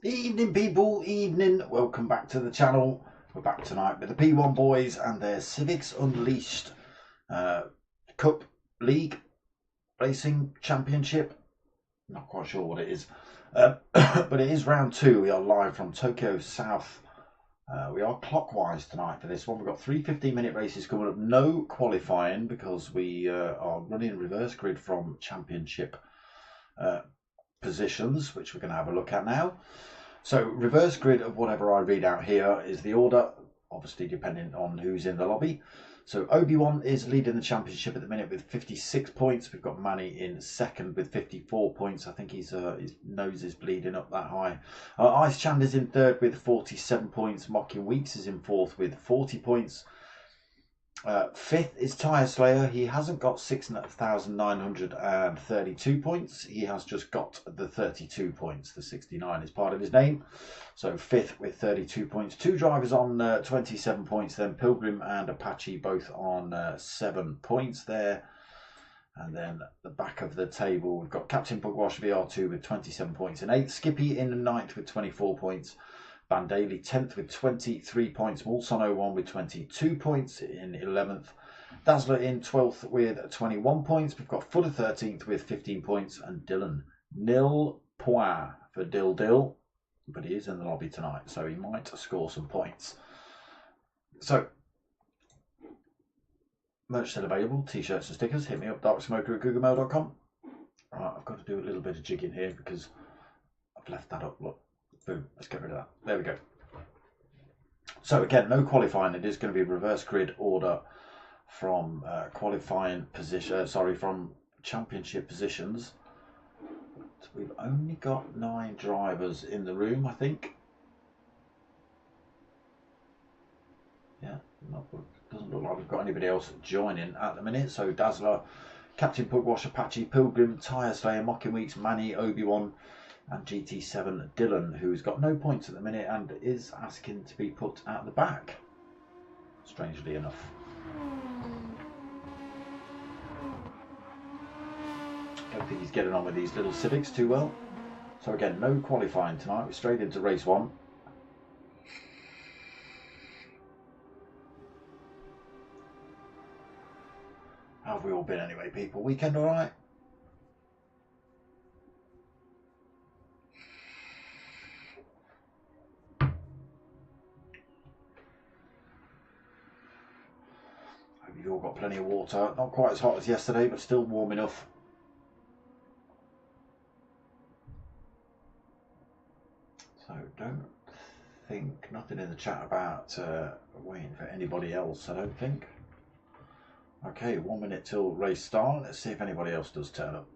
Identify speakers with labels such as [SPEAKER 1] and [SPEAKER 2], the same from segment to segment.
[SPEAKER 1] Evening people, evening, welcome back to the channel. We're back tonight with the P1 boys and their Civics Unleashed Cup League Racing Championship. Not quite sure what it is, but it is round 2. We are live from Tokyo South. We are clockwise tonight for this one. We've got 3 15-minute races coming up. No qualifying because we are running reverse grid from championship positions, which we're going to have a look at now. So reverse grid of whatever I read out here is the order, obviously depending on who's in the lobby. So Obi-Wan is leading the championship at the minute with 56 points. We've got Manny in second with 54 points. I think his nose is bleeding up that high. Ice Chand is in third with 47 points. Mocking Weeks is in fourth with 40 points. Fifth is Tire Slayer. He hasn't got 6,932 points. He has just got the 32 points. The 69 is part of his name. So fifth with 32 points. Two drivers on 27 points. Then Pilgrim and Apache both on 7 points there. And then at the back of the table, we've got Captain Pugwash VR2 with 27 points in 8th. Skippy in 9th with 24 points. Bandaley 10th with 23 points. Mulson 01 with 22 points in 11th. Dazzler in 12th with 21 points. We've got Footer 13th with 15 points. And Dylan nil point for Dill. But he is in the lobby tonight, so he might score some points. So, merch still available. T-shirts and stickers. Hit me up, darksmoker@googlemail.com. Right, I've got to do a little bit of jigging here because I've left that up. Look. Boom, let's get rid of that. There we go. So again, no qualifying. It is going to be reverse grid order from qualifying position. From championship positions. So we've only got 9 drivers in the room, I think. Yeah, doesn't look like we've got anybody else joining at the minute. So Dazzler, Captain Pugwash, Apache, Pilgrim, Tire Slayer, Mocking Weeks, Manny, Obi-Wan, and GT7 Dylan, who's got no points at the minute and is asking to be put at the back, strangely enough. Don't think he's getting on with these little Civics too well. So again, no qualifying tonight. We're straight into race 1. How have we all been anyway, people? Weekend all right? You've all got plenty of water. Not quite as hot as yesterday, but still warm enough. So don't think, nothing in the chat about waiting for anybody else, I don't think. Okay, 1 minute till race start. Let's see if anybody else does turn up.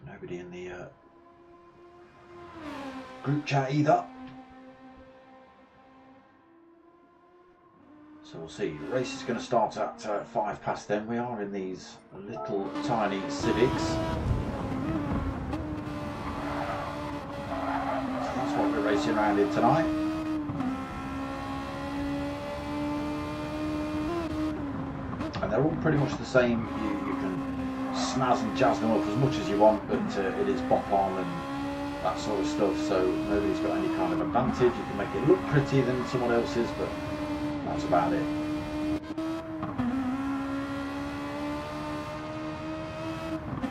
[SPEAKER 1] Nobody in the group chat either. So we'll see. The race is going to start at 5 past 10. We are in these little tiny Civics. So that's what we're racing around in tonight. And they're all pretty much the same. You can snazz and jazz them up as much as you want, but it is bop on and that sort of stuff, so nobody's got any kind of advantage. You can make it look prettier than someone else's, but that's about it.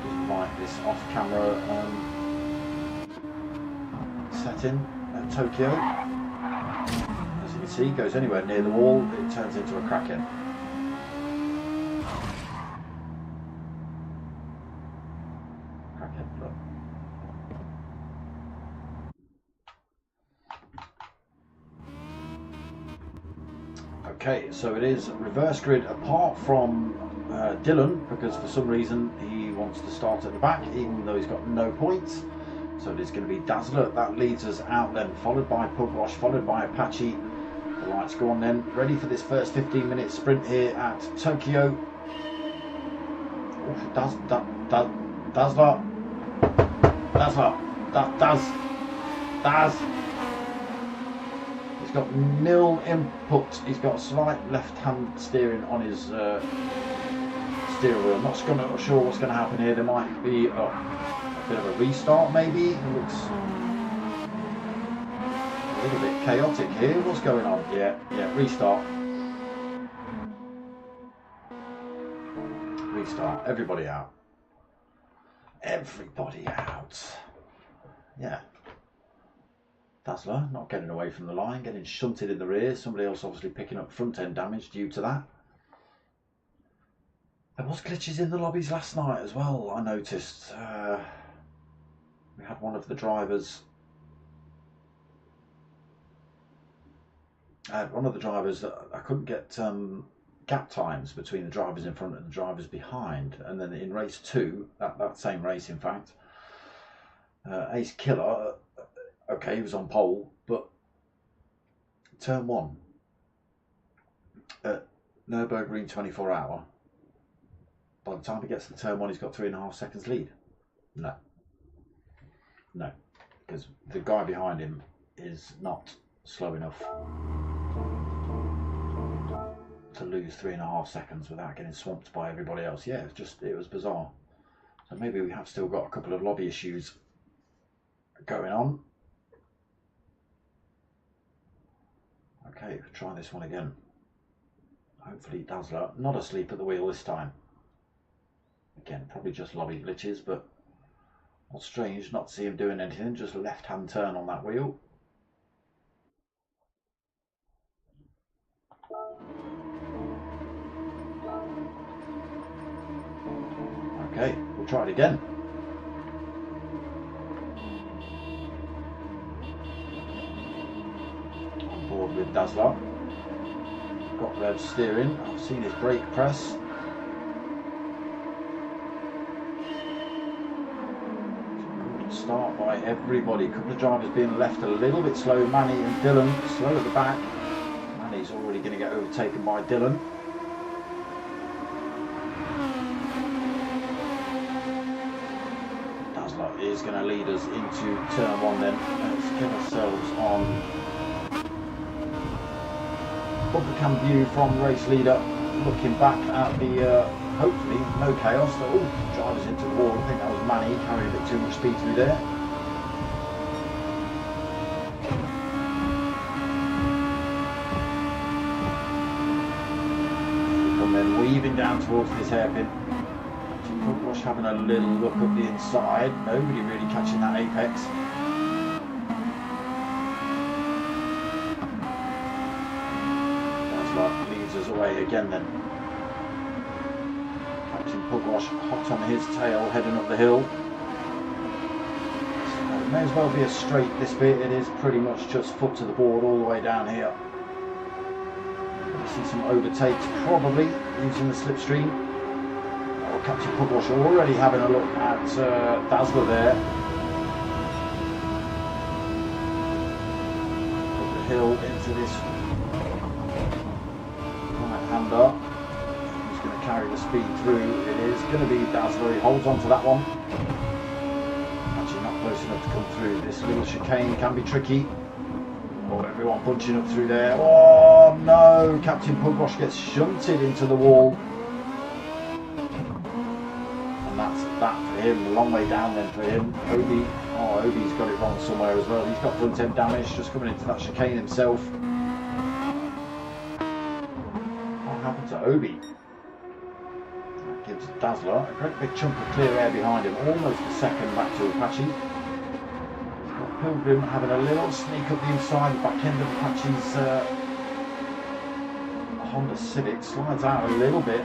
[SPEAKER 1] Doesn't like this off-camera setting. Tokyo. As you can see, goes anywhere near the wall, it turns into a Kraken. Look. Okay, so it is reverse grid apart from Dylan, because for some reason he wants to start at the back even though he's got no points. So it is going to be Dazzler. That leads us out then, followed by Pugwash, followed by Apache. The lights go on then, ready for this first 15-minute sprint here at Tokyo. Dazzler. Daz. He's got nil input. He's got slight left-hand steering on his steering wheel. Not sure what's going to happen here. There might be a bit of a restart maybe. It looks a little bit chaotic here. What's going on? Yeah, restart. Restart. Everybody out. Everybody out. Yeah. Dazzler not getting away from the line, getting shunted in the rear. Somebody else obviously picking up front end damage due to that. There was glitches in the lobbies last night as well, I noticed. We had one of the drivers. I couldn't get gap times between the drivers in front and the drivers behind. And then in race 2, that same race in fact, Ace Killer, okay, he was on pole, but turn 1 at Nürburgring 24 hour, by the time he gets to turn 1 he's got 3.5 seconds lead. No, because the guy behind him is not slow enough to lose 3.5 seconds without getting swamped by everybody else. Yeah, it was bizarre. So maybe we have still got a couple of lobby issues going on. Okay, try this one again. Hopefully Dazzler not asleep at the wheel this time. Again, probably just lobby glitches, but what's strange not to see him doing anything, just a left-hand turn on that wheel. Okay, we'll try it again. On board with Dazzler. Got rev steering. I've seen his brake press. Good start by everybody. A couple of drivers being left a little bit slow. Manny and Dylan slow at the back. Manny's already going to get overtaken by Dylan. Is going to lead us into turn 1 then. Let's get ourselves on bumper cam view from race leader, looking back at the hopefully no chaos. Oh, drivers into the wall. I think that was Manny carrying a bit too much speed through there. And then weaving down towards this hairpin. Pugwash having a little look up the inside. Nobody really catching that apex. Dazzler leads us away again then. Captain Pugwash hot on his tail heading up the hill. So it may as well be a straight this bit. It is pretty much just foot to the board all the way down here. See some overtakes probably using the slipstream. Captain Pugwash already having a look at Dazzler there. Up the hill into this right-hander. Who's going to carry the speed through? It is going to be Dazzler. He holds on to that one. Actually not close enough to come through. This little chicane can be tricky. Oh, everyone bunching up through there. Oh no! Captain Pugwash gets shunted into the wall. That for him, a long way down then for him. Obi's got it wrong somewhere as well. He's got front end damage just coming into that chicane himself. What happened to Obi? That gives Dazzler a great big chunk of clear air behind him, almost a second back to Apache. He's got Pilgrim having a little sneak up the inside, the back end of Apache's Honda Civic, slides out a little bit.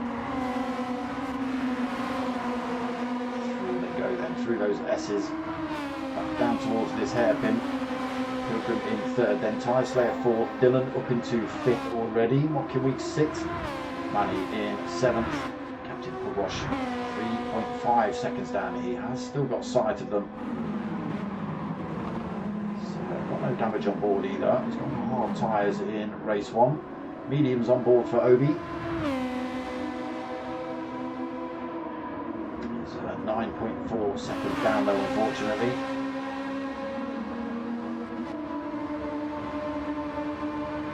[SPEAKER 1] Through they go then, through those S's, back down towards this hairpin. Pilgrim in third, then Tyre Slayer fourth, Dylan up into fifth already, Mocking Week sixth, Manny in seventh, Captain Pugwash 3.5 seconds down. He has still got sight of them. No damage on board either. He's got hard tyres in race one. Mediums on board for Obi. He's 9.4 seconds down though, unfortunately.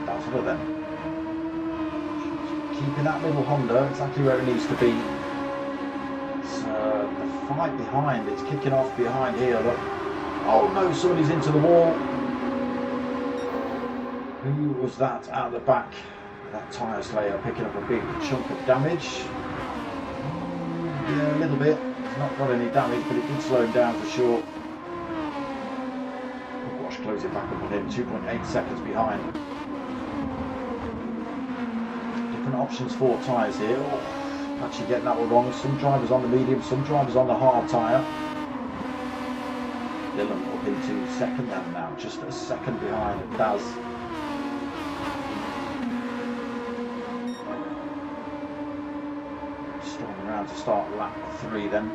[SPEAKER 1] That's for them. Keeping that little Honda exactly where it needs to be. It's the fight behind. It's kicking off behind here. Look. Oh no, somebody's into the wall. Who was that out the back? That Tyre Slayer picking up a big chunk of damage. Yeah, a little bit. It's not got any damage, but it did slow him down for sure. Watch close it back up on him. 2.8 seconds behind. Different options for tyres here. Oh, actually getting that one wrong. Some drivers on the medium, some drivers on the hard tyre. Dylan up into second and now just a second behind Daz. Storming around to start lap 3 then.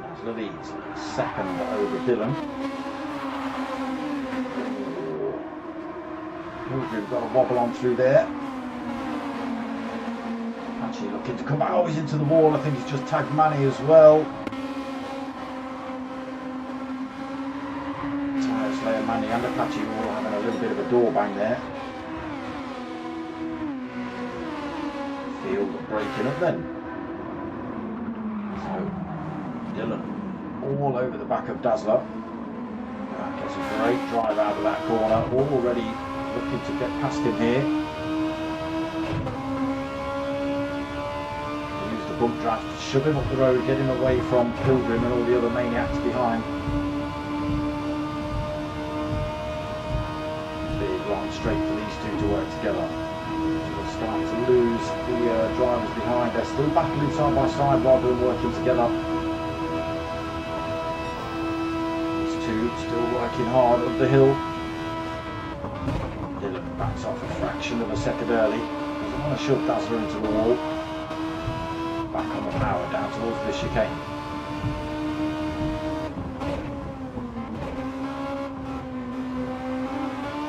[SPEAKER 1] Daz leads second over Dylan. Pilgrim got a wobble on through there. Actually looking to come out. Oh, he's into the wall. I think he's just tagged Manny as well. Tyre Slayer, Manny and Apache all having a little bit of a door bang there. Field breaking up then. So Dylan all over the back of Dazzler. Gets a great drive out of that corner. Already looking to get past him here. Bump draft to shove him up the road, get him away from Pilgrim and all the other maniacs behind. Big long straight for these two to work together. We're starting to lose the drivers behind. They're still battling side by side rather than working together. These two still working hard up the hill. Dylan backs off a fraction of a second early. Doesn't want to shove Dazzler into the wall. Back on the power down towards the chicane.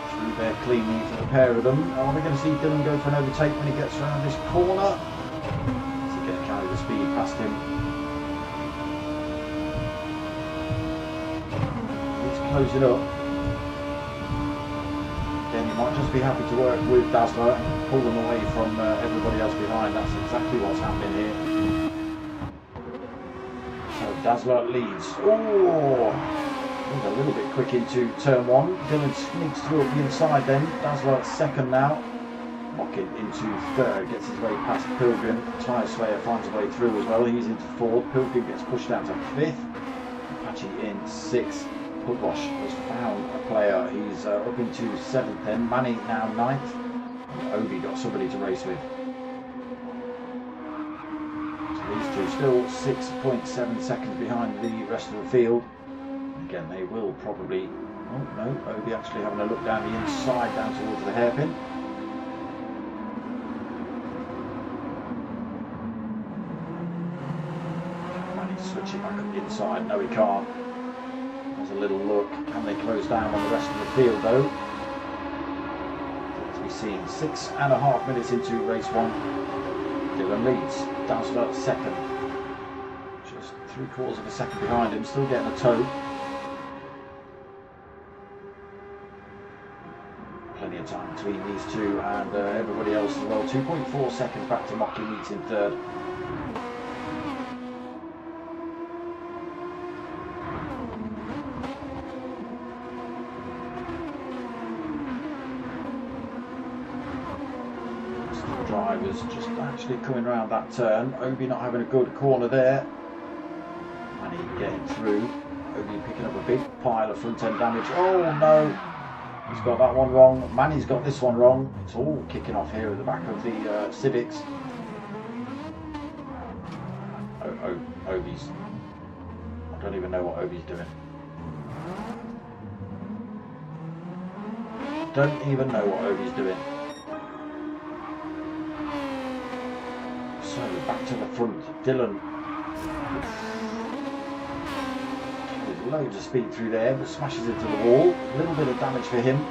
[SPEAKER 1] Through there cleanly for the pair of them. Are we going to see Dylan go for an overtake when he gets around this corner? Is he going to carry the speed past him? He's closing up. Again, he might just be happy to work with Dazzler and pull them away from everybody else behind. That's exactly what's happening here. Dazzler leads. Oh, he's a little bit quick into turn one. Dylan sneaks through up the inside then. Dazzler second now. Mocking into third. Gets his way past Pilgrim. Tyre Slayer finds a way through as well. He's into fourth. Pilgrim gets pushed down to fifth. Apache in sixth. Pugwash has found a player. He's up into seventh then. Manny now ninth. And Obi got somebody to race with. These two still 6.7 seconds behind the rest of the field. Again, they will probably... Oh no, Obi actually having a look down the inside, down towards the hairpin. Can he switch it back up the inside? No, he can't. There's a little look. Can they close down on the rest of the field though? To be seen. 6.5 minutes into race one. Dylan leads. Dazzler second. Just 3/4 of a second behind him. Still getting a tow. Plenty of time between these two and everybody else as well. 2.4 seconds back to Mocking Weeks in third. Drivers just actually coming around that turn. Obi not having a good corner there. And he getting through. Obi picking up a big pile of front end damage. Oh no! He's got that one wrong. Manny's got this one wrong. It's all kicking off here at the back of the Civics. Obi's... I don't even know what Obi's doing. Don't even know what Obi's doing. So back to the front. Dylan. With loads of speed through there, but smashes into the wall. A little bit of damage for him.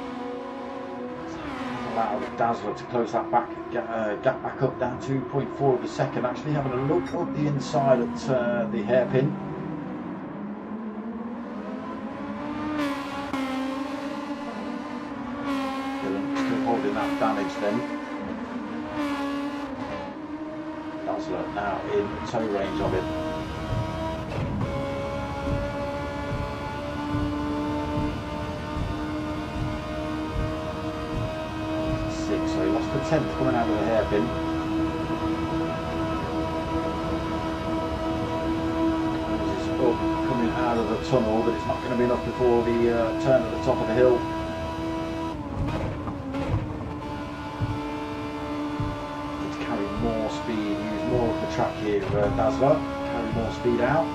[SPEAKER 1] Allow Dazzler to close that gap back up down 2.4 of a second. Actually having a look up the inside at the hairpin. Holding that damage then. Dazzler now in tow range of it. Six, so he lost the 10th coming out of the hairpin. This is up coming out of the tunnel, but it's not going to be enough before the turn at the top of the hill. More speed, use more of the track here, Dazzler, carry more speed out.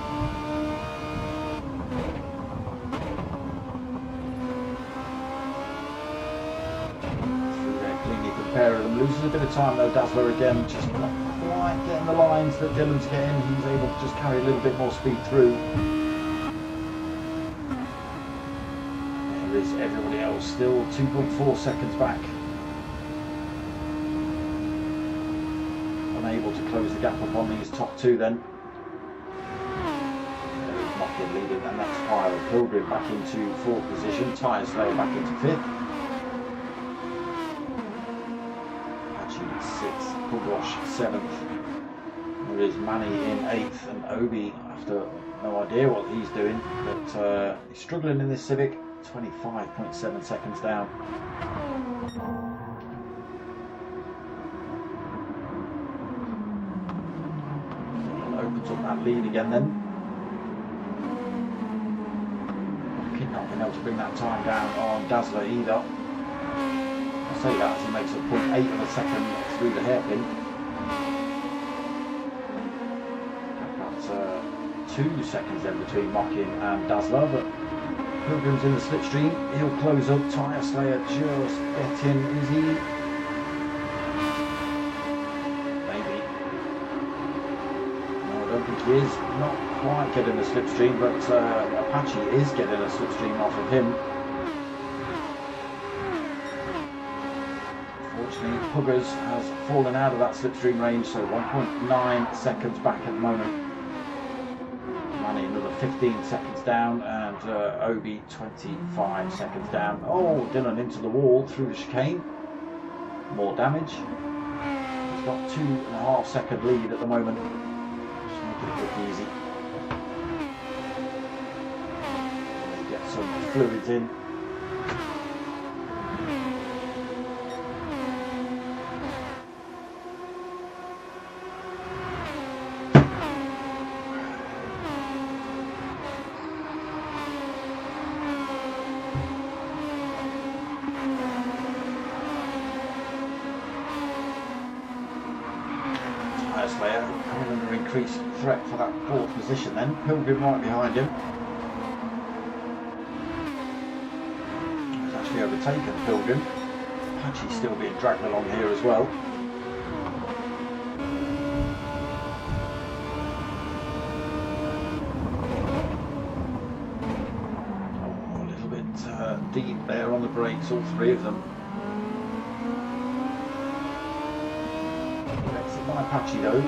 [SPEAKER 1] Through there cleanly, the pair of them. Loses a bit of time though, Dazzler again, just not quite getting the lines that Dylan's getting. He's able to just carry a little bit more speed through. There is everybody else still 2.4 seconds back. Able to close the gap up on these top two then. Mockin leading the next pile. Pilgrim back into fourth position. Tyre Slayer back into fifth. Apache sixth. Pugwash seventh. There is Manny in eighth and Obi after no idea what he's doing, but he's struggling in this Civic. 25.7 seconds down. Took that lead again then. Not being able to bring that time down on Dazzler either. I'll say that as he makes a 0.8 of a second through the hairpin. That's 2 seconds then between Mockin and Dazzler, but Pilgrim's in the slipstream. He'll close up. Tyre Slayer just getting, is he? He is not quite getting a slipstream, but Apache is getting a slipstream off of him. Fortunately, Puggers has fallen out of that slipstream range, so 1.9 seconds back at the moment. Manny another 15 seconds down, and Obi 25 seconds down. Oh, Dylan into the wall through the chicane. More damage. He's got 2.5 second lead at the moment. Look easy. Get some fluids in. Slayer coming under increased threat for that fourth position then. Pilgrim right behind him. He's actually overtaken Pilgrim. Apache's still being dragged along here as well. Oh, a little bit deep there on the brakes, all three of them. Apache though,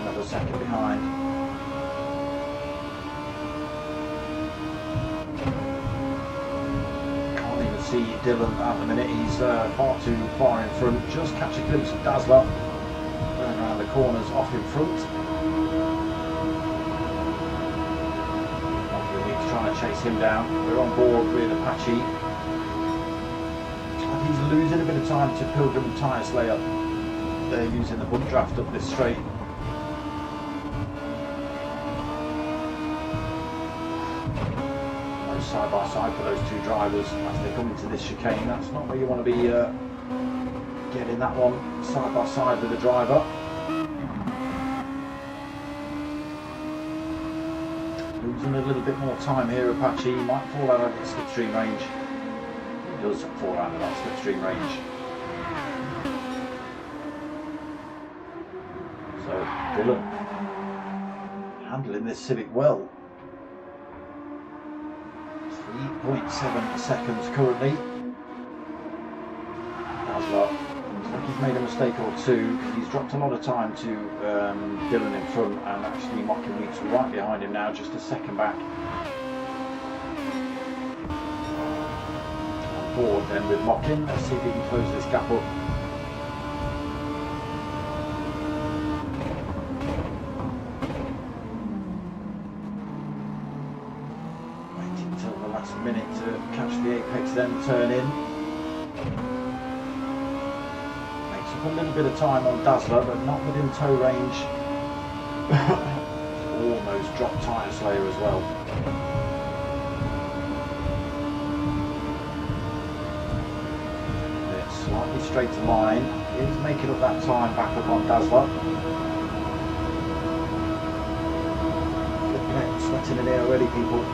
[SPEAKER 1] another second behind. Can't even see Dylan at the minute, he's far too far in front. Just catch a glimpse of Dazzler going around the corners off in front. He's trying to chase him down. We're on board with Apache. And he's losing a bit of time to Pilgrim and Tyre Slayer. They're using the bump draft up this straight. goes, side by side for those two drivers as they come into this chicane. That's not where you want to be getting that one side by side with the driver. Losing a little bit more time here, Apache. He might fall out of the slipstream range. He does fall out of that slipstream range. So Dylan handling this Civic well. 3.7 seconds currently. Dazzler looks like he's made a mistake or two. He's dropped a lot of time to Dylan in front, and actually Mocking Weeks right behind him now, just a second back. On board then with Mocking. Let's see if he can close this gap up. Minute to catch the apex, then turn in. Makes up a little bit of time on Dazzler, but not within tow range. Almost dropped Tyre Slayer as well. It's slightly straighter line. He's making up that time back up on Dazzler. Flipping out, sweating in here already, people.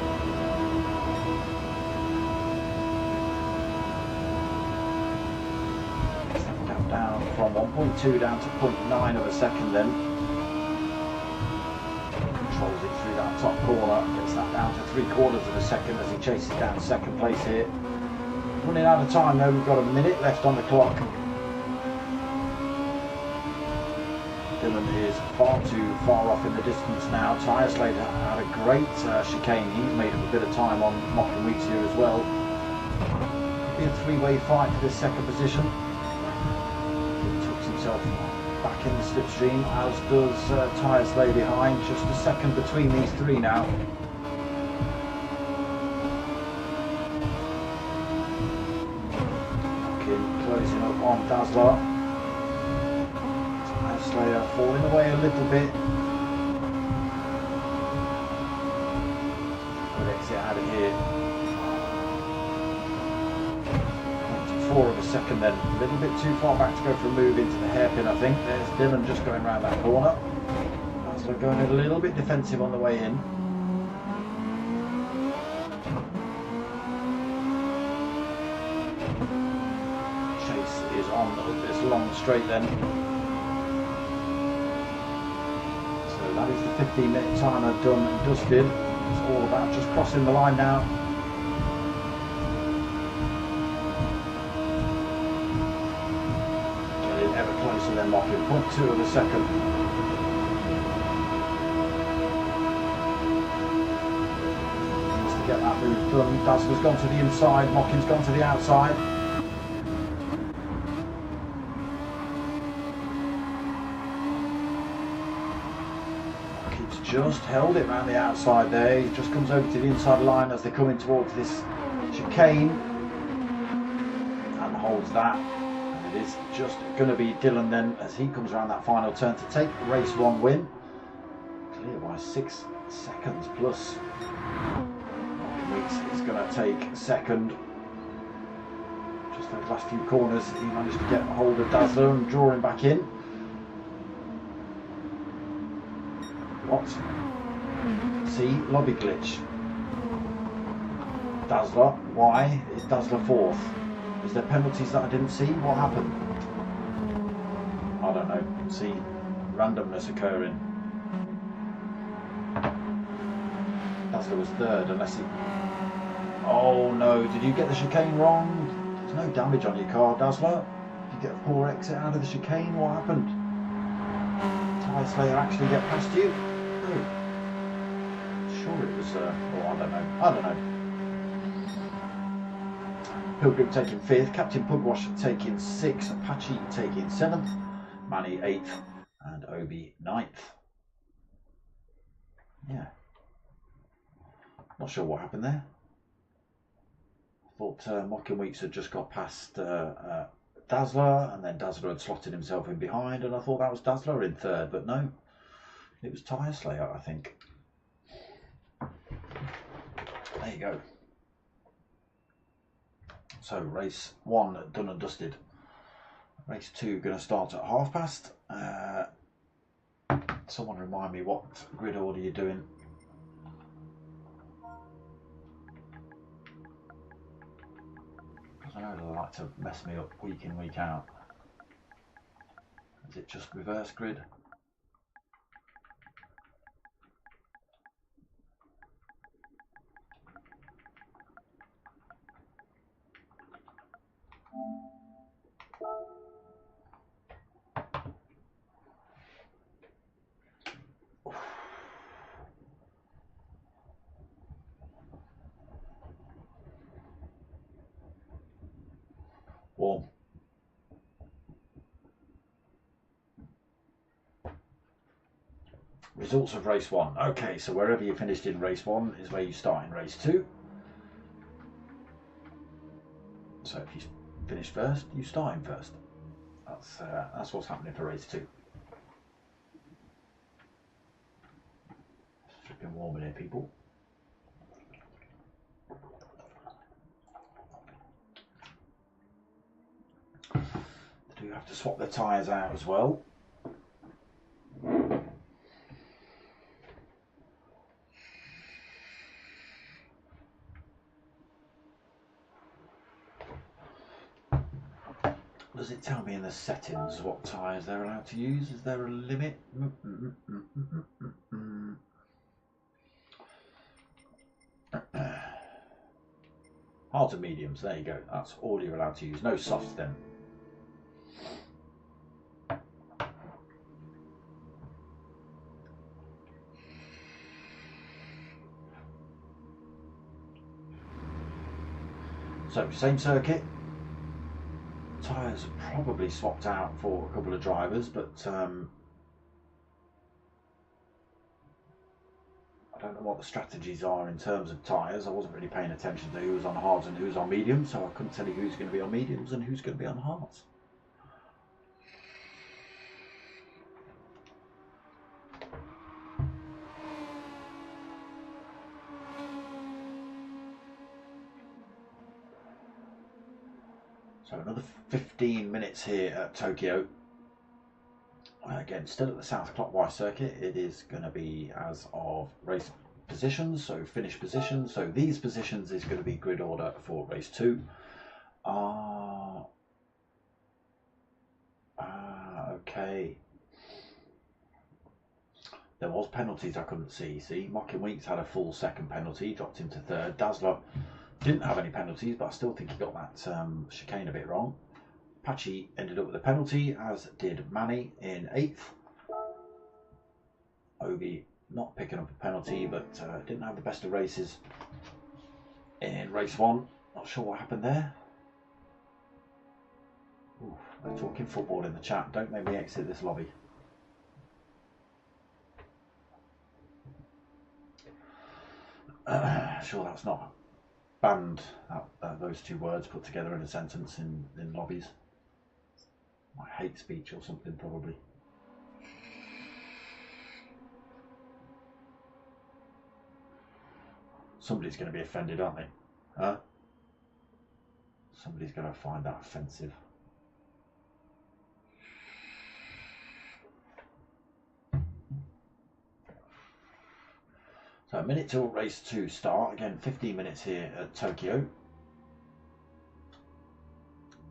[SPEAKER 1] From 1.2 down to 0.9 of a second then. Controls it through that top corner, gets that down to 3/4 of a second as he chases down second place here. Running out of time though, we've got a minute left on the clock. Dylan is far too far off in the distance now. Tyre Slayer had a great chicane, he's made up a bit of time on Mocking Weeks here as well. Could be a three-way fight for this second position. Back in the slipstream, as does Tyre Slayer behind. Just a second between these three now. Closing up on Dazzler. Tyre Slayer falling away a little bit. Good exit out of here. 0.4 of a second then, a little bit too far back to go for a move into the hairpin, I think. There's Dylan just going around that corner. Dazzler going a little bit defensive on the way in. Chase is on this long straight then. So that is the 15-minute timer done and dusted. It's all about just crossing the line now. Ever closer than Mocking, 0.2 of a second. Needs to get that move done. Dazzler's gone to the inside, Mocking's gone to the outside. Mocking's just held it around the outside there. He just comes over to the inside line as they're coming towards this chicane and holds that. It is just going to be Dylan then as he comes around that final turn to take race one win. Clear by 6 seconds plus. Mocking Weeks is going to take second. Just those last few corners he managed to get hold of Dazzler and draw him back in. What? See, lobby glitch. Dazzler, why is Dazzler fourth? Is there penalties that I didn't see? What happened? I don't know. See randomness occurring. Dazzler was third unless he... Oh no, did you get the chicane wrong? There's no damage on your car, Dazzler. Did you get a poor exit out of the chicane? What happened? Tyre Slayer actually get past you? No. Sure it was... oh, I don't know. I don't know. Pilgrim taking 5th, Captain Pugwash taking 6th, Apache taking 7th, Manny 8th, and Obi 9th. Yeah. Not sure what happened there. I thought Mocking Weeks had just got past Dazzler, and then Dazzler had slotted himself in behind, and I thought that was Dazzler in 3rd, but no. It was Tyre Slayer, I think. There you go. So race 1 done and dusted. Race 2 going to start at past. Someone remind me what grid order you're doing. Because I know they like to mess me up week in, week out. Is it just reverse grid? Warm. Results of race 1. Okay, so wherever you finished in race 1 is where you start in race 2. So if you finish first, you start in first. That's what's happening for race 2. It's flipping warm in here, people. They do have to swap their tyres out as well. Does it tell me in the settings what tyres they're allowed to use? Is there a limit? Hards and mediums, there you go. That's all you're allowed to use. No softs then. So, same circuit. Tyres are probably swapped out for a couple of drivers, but I don't know what the strategies are in terms of tyres. I wasn't really paying attention to who was on hards and who was on mediums, so I couldn't tell you who's going to be on mediums and who's going to be on hards. So another 15 minutes here at Tokyo. Again, still at the South Clockwise circuit. It is going to be as of race positions, so finish positions. So these positions is going to be grid order for race 2. Okay. There was penalties I couldn't see. See, Mocking Weeks had a full second penalty, dropped into 3rd. Dazzler didn't have any penalties, but I still think he got that chicane a bit wrong. Apache ended up with a penalty, as did Manny in 8th. Obi not picking up a penalty, but didn't have the best of races in race 1. Not sure what happened there. Ooh, they're talking football in the chat. Don't make me exit this lobby. Sure, that's not banned, those two words put together in a sentence in lobbies. My hate speech or something, probably. Somebody's going to be offended, aren't they? Huh? Somebody's going to find that offensive. So a minute till race 2 start. Again, 15 minutes here at Tokyo.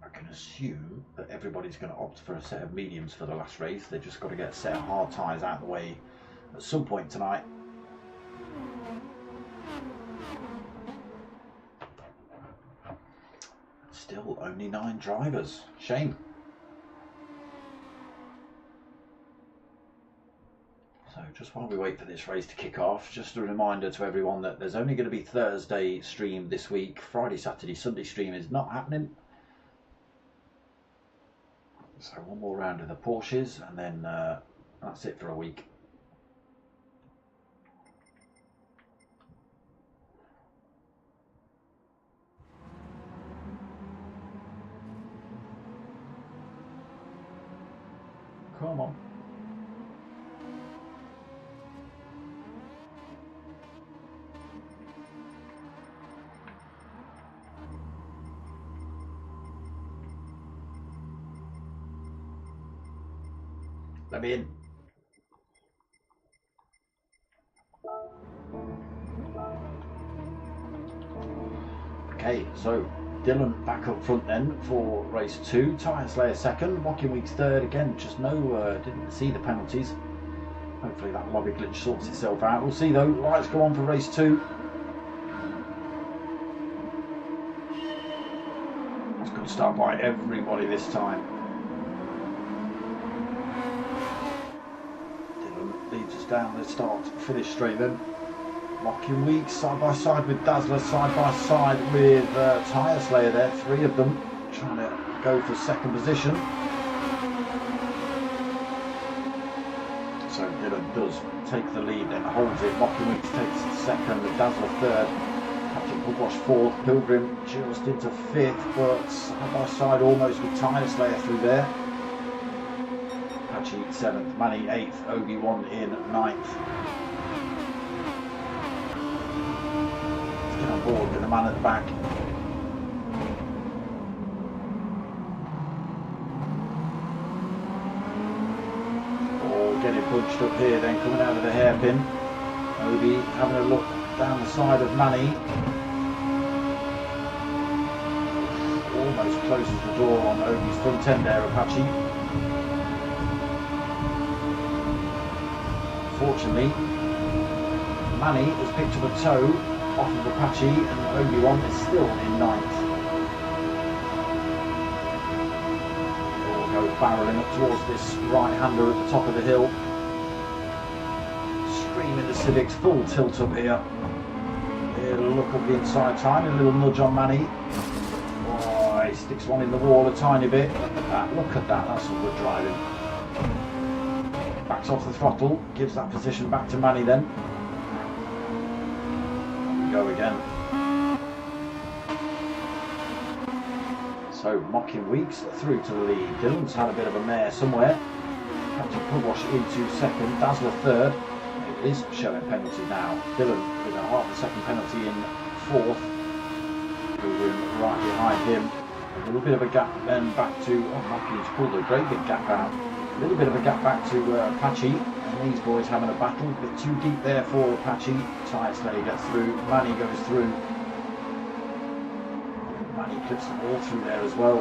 [SPEAKER 1] I can assume that everybody's going to opt for a set of mediums for the last race. They've just got to get a set of hard tyres out of the way at some point tonight. Still only 9 drivers. Shame. So just while we wait for this race to kick off, just a reminder to everyone that there's only going to be Thursday stream this week. Friday, Saturday, Sunday stream is not happening. So one more round of the Porsches and then that's it for a week. Come on. Let me in. Okay, so Dylan back up front then for race 2. Tyre Slayer second. Mocking Weeks third. Again, just didn't see the penalties. Hopefully that lobby glitch sorts itself out. We'll see though. Lights go on for race 2. That's a good start by everybody this time. Dylan leads us down the start finish straight then. Mocking Weeks side by side with Dazzler, side by side with Tyre Slayer there. 3 of them trying to go for second position. So Dylan does take the lead and holds it. Mocking Weeks takes second, Dazzler third, Captain Pugwash fourth, Pilgrim just into fifth, but side by side almost with Tyre Slayer through there. Apache seventh, Manny eighth, Obi-Wan in ninth. Let's get on board with the man at the back. Getting punched up here, then coming out of the hairpin. Obi having a look down the side of Manny. Almost closes the door on Obi's front end there, Apache. Fortunately, Manny has picked up a toe off of Apache and Obi-Wan is still in ninth. Barreling up towards this right-hander at the top of the hill. Screaming the Civics, full tilt up here. Little look up the inside time, a little nudge on Manny. Oh, he sticks one in the wall a tiny bit. Look at that, that's some good driving. Backs off the throttle, gives that position back to Manny then. And we go again. So Mocking Weeks through to the lead. Dylan's had a bit of a mare somewhere. Captain Pugwash into second, Dazzler third. It is showing penalty now. Dylan with a half a second penalty in fourth. Pilgrim right behind him. A little bit of a gap then back to Mocking's pulled a great big gap out. A little bit of a gap back to Apache. And these boys having a battle. A bit too deep there for Apache. Tyre Slayer gets through. Manny goes through. He clips them all through there as well.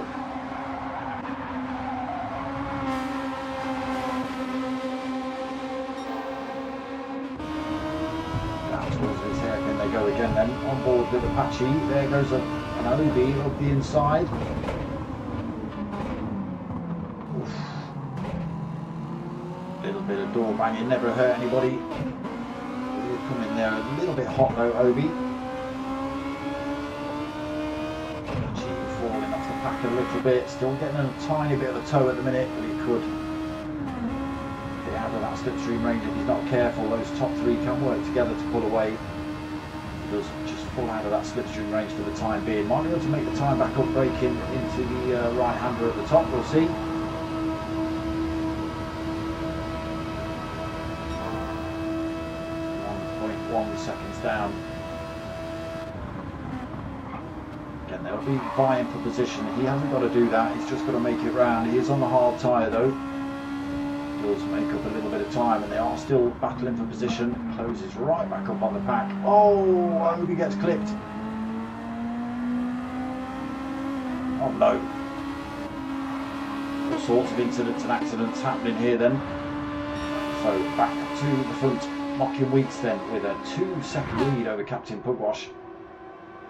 [SPEAKER 1] Down towards his hairpin they go again then. On board with Apache. There goes an Obi up the inside. Oof. Little bit of door banging, never hurt anybody. He'll come in there a little bit hot though, Obi. A little bit, still getting a tiny bit of a toe at the minute, but he could get out of that slipstream range if he's not careful. Those top 3 can work together to pull away. He does just pull out of that slipstream range for the time being. Might be able to make the time back up, braking into the right-hander at the top, we'll see. 1.1 seconds down. They'll be vying for position. He hasn't got to do that, he's just got to make it round. He is on the hard tyre though. Does make up a little bit of time and they are still battling for position. Closes right back up on the pack. Oh, Obi gets clipped. Oh no. All sorts of incidents and accidents happening here then. So back to the front. Mocking Weeks then with a 2-second lead over Captain Pugwash.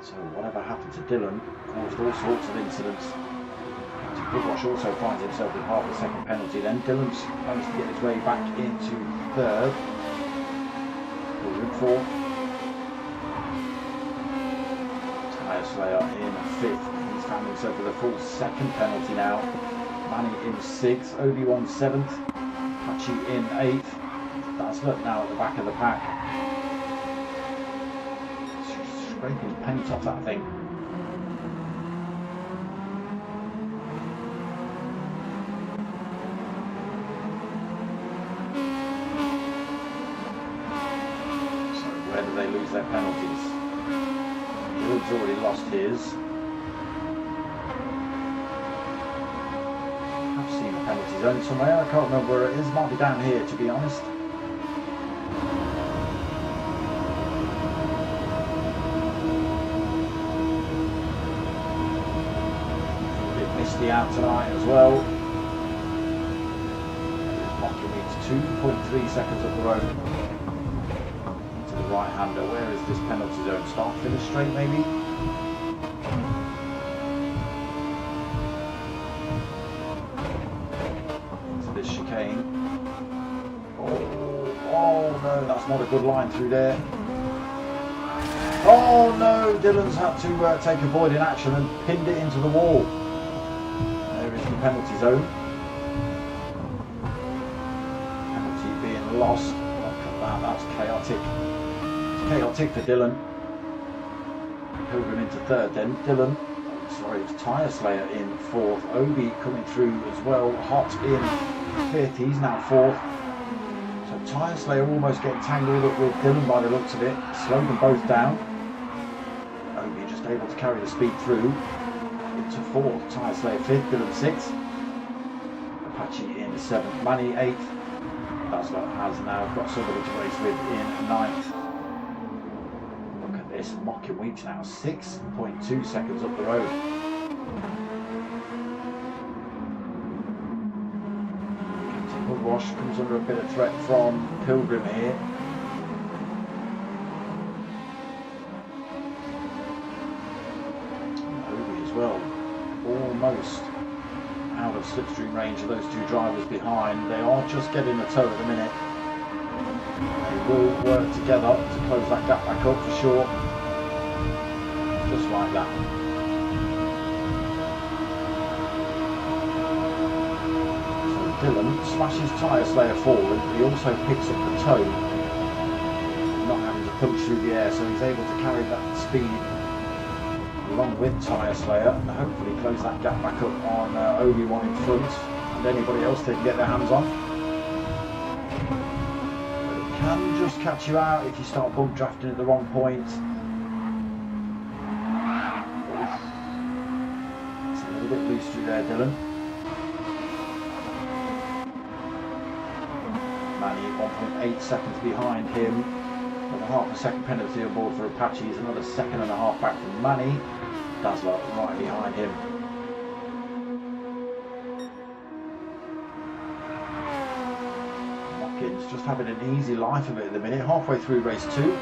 [SPEAKER 1] So whatever happened to Dylan caused all sorts of incidents. Captain Pugwash also finds himself with half a second penalty then. Dylan's managed to get his way back into third. Pilgrim fourth. Tyre Slayer in fifth. He's found himself with a full second penalty now. Manny in sixth. Obi-Wan seventh. Apache in eighth. Dazzler now at the back of the pack. Scraping paint off that thing. So where do they lose their penalties? Wood's already lost his. I've seen a penalty penalty zone somewhere. I can't remember where it is. Might be down here, to be honest. A bit misty out tonight as well. Mocking me to 2.3 seconds up the road. To the right-hander. Where is this penalty zone? Start, finish straight, maybe? Oh no, that's not a good line through there. Oh no, Dylan's had to take a void in action and pinned it into the wall. There is the penalty zone. Penalty being lost. Look at that, that's chaotic. It's chaotic for Dylan. Pilgrim into third then. Dylan, sorry, it's Tyre Slayer in fourth. Obi coming through as well. Hot in fifth, he's now fourth. So Tyre Slayer almost getting tangled up with Dylan by the looks of it. Slowed them both down. Obi just able to carry the speed through into fourth. Tyre Slayer fifth, Dylan sixth. Apache in seventh, Manny eighth. Dazzler has now got somebody to race with in ninth. Look at this, Mocking Weeks now 6.2 seconds up the road. Wash comes under a bit of threat from Pilgrim here. Obi as well, almost out of slipstream range of those two drivers behind. They are just getting a tow at the minute. They will work together to close that gap back up for sure. Just like that. Dylan smashes Tyre Slayer forward, but he also picks up the toe, not having to punch through the air, so he's able to carry that speed along with Tyre Slayer and hopefully close that gap back up on Obi-Wan in front and anybody else they can get their hands on. But it can just catch you out if you start bump drafting at the wrong point. It's a little bit loose through there, Dylan. 1.8 seconds behind him, with a half a second penalty on board for Apache. He's another second and a half back from Manny. Dazzler right behind him. Watkins just having an easy life of it at the minute, halfway through race 2.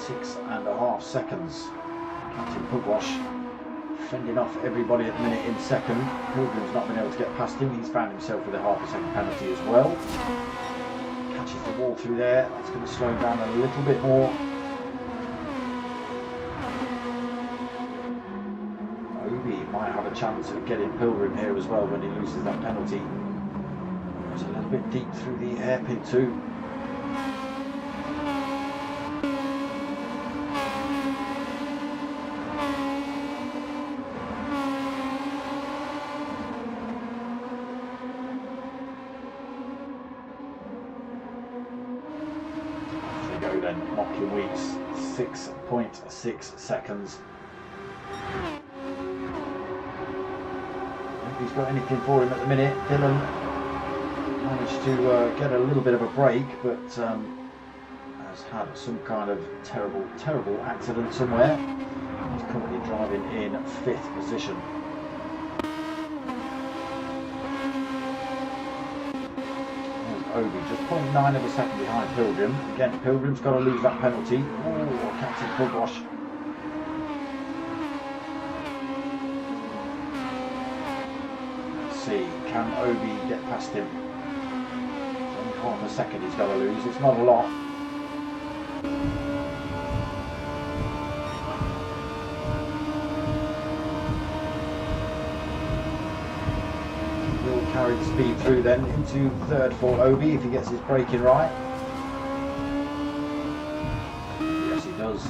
[SPEAKER 1] 6.5 seconds. Captain Pugwash fending off everybody at the minute in second. Pilgrim's not been able to get past him. He's found himself with a half a second penalty as well. Catches the wall through there. That's going to slow him down a little bit more. Obi might have a chance of getting Pilgrim here as well when he loses that penalty. It's a little bit deep through the hairpin too. Then Mocking Weeks 6.6 seconds. If he's got anything for him at the minute, Dylan managed to get a little bit of a break, but has had some kind of terrible accident somewhere. He's currently driving in 5th position. Obi just 0.9 of a second behind Pilgrim. Again, Pilgrim's got to lose that penalty. Oh, Captain Pugwash. Let's see, can Obi get past him? It's only half a second he's got to lose. It's not a lot. Carry the speed through then into third for Obi if he gets his braking right. Yes, he does.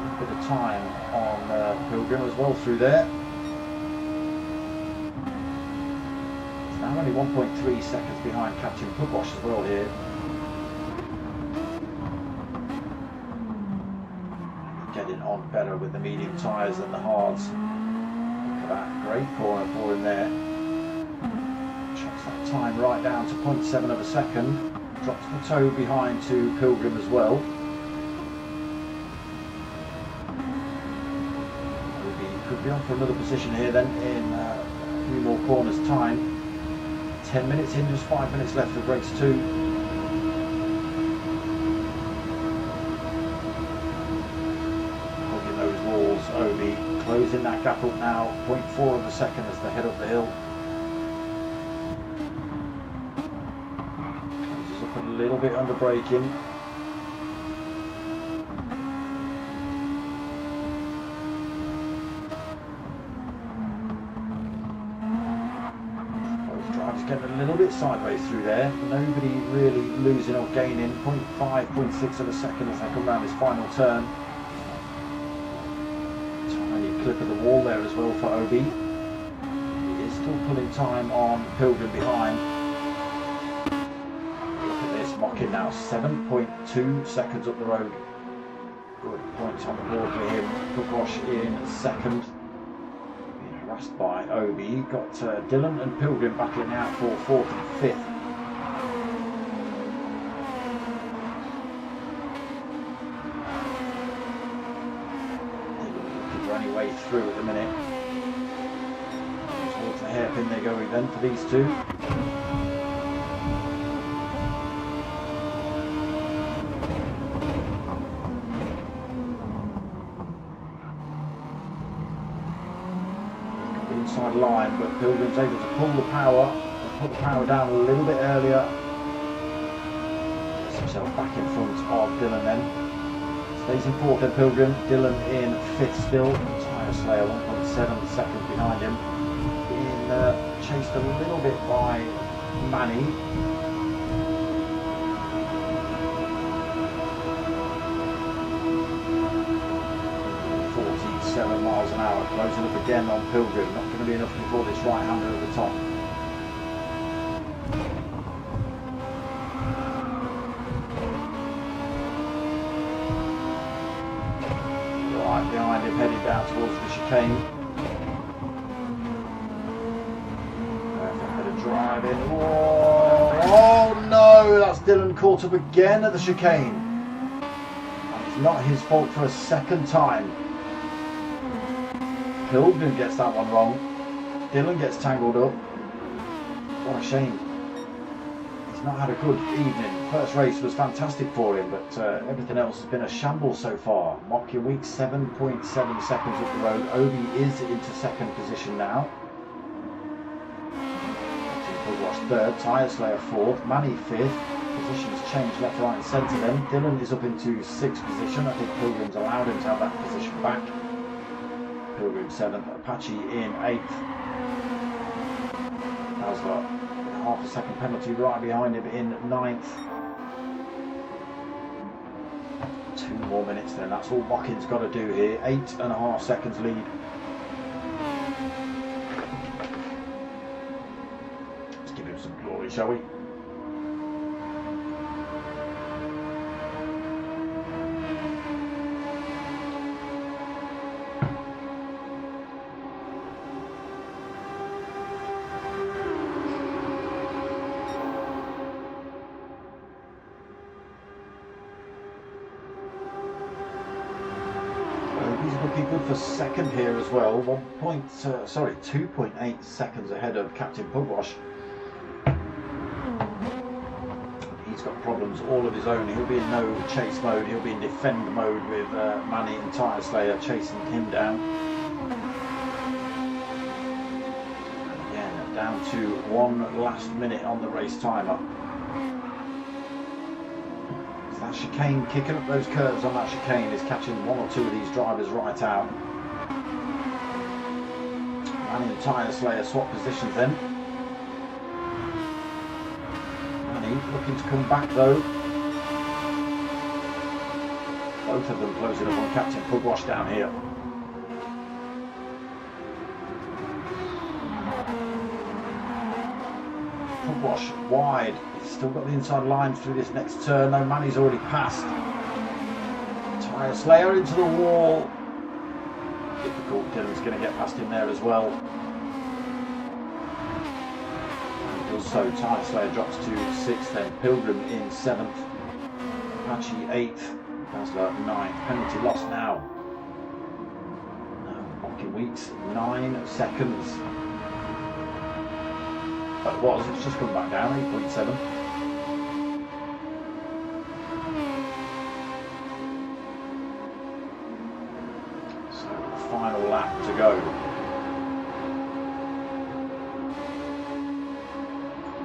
[SPEAKER 1] A bit of time on Pilgrim as well through there. It's now only 1.3 seconds behind Captain Pugwash as well here. sliding on better with the medium tyres than the hards. Look at that, great corner for him there. Chops that time right down to 0.7 of a second. Drops the toe behind to Pilgrim as well. Could be on for another position here then in a few more corners time. 10 minutes in, just 5 minutes left of race 2. Hugging those walls, Obi closing that gap up now, 0.4 of a second as they head up the hill. Closes up a little bit under braking. Getting a little bit sideways through there, nobody really losing or gaining, 0.5, 0.6 of a second as they come around this final turn. Tiny clip of the wall there as well for Obi. He is still pulling time on Pilgrim behind. Look at this, mocking now, 7.2 seconds up the road. Good points on the board for him. Pugwash in second. By Obi, got Dylan and Pilgrim battling out for 4th and 5th. Dylan looking for any way through at the minute. Towards the hairpin they're going then for these two. Inside line, but Pilgrim's able to pull the power and put the power down a little bit earlier. Gets himself back in front of Dylan then. Stays in 4th then Pilgrim, Dylan in 5th still. Tyre Slayer 1.7 seconds behind him. Being chased a little bit by Manny. 7 miles an hour, closing up again on Pilgrim. Not going to be enough before this right-hander at the top. Right behind him, headed down towards the chicane. Bit of driving. Oh no, that's Dylan caught up again at the chicane. And it's not his fault for a second time. Pilgrim gets that one wrong. Dylan gets tangled up. What a shame. He's not had a good evening. First race was fantastic for him, but everything else has been a shambles so far. Mock your week, 7.7 seconds up the road. Obi is into second position now. Pugwash 3rd, Tyre Slayer 4th, Manny 5th. Positions changed left, right and centre then. Dylan is up into 6th position. I think Pilgrim's allowed him to have that position back. Pilgrim 7th, Apache in 8th. Has got half a second penalty right behind him in 9th. 2 more minutes then, that's all Mockin's got to do here. 8.5 seconds lead. Let's give him some glory, shall we? Looking good for second here as well. 2.8 seconds ahead of Captain Pugwash. He's got problems all of his own. He'll be in no chase mode. He'll be in defend mode with Manny and Tyre Slayer chasing him down. And again, down to 1 last minute on the race timer. That chicane, kicking up those curves on that chicane, is catching 1 or 2 of these drivers right out. Manny and Tyre Slayer swap positions then. Manny looking to come back though. Both of them closing up on Captain Pugwash down here. Pugwash wide. He's still got the inside line through this next turn. No, Manny's already passed. Tyre Slayer into the wall. Difficult. Dylan's going to get past him there as well. And does so. Tyre Slayer drops to 6th, then Pilgrim in 7th. Apache 8th. Dazzler 9th. Penalty lost now. Mocking Weeks 9 seconds. But it was, it's just come back down, 8.7. So final lap to go.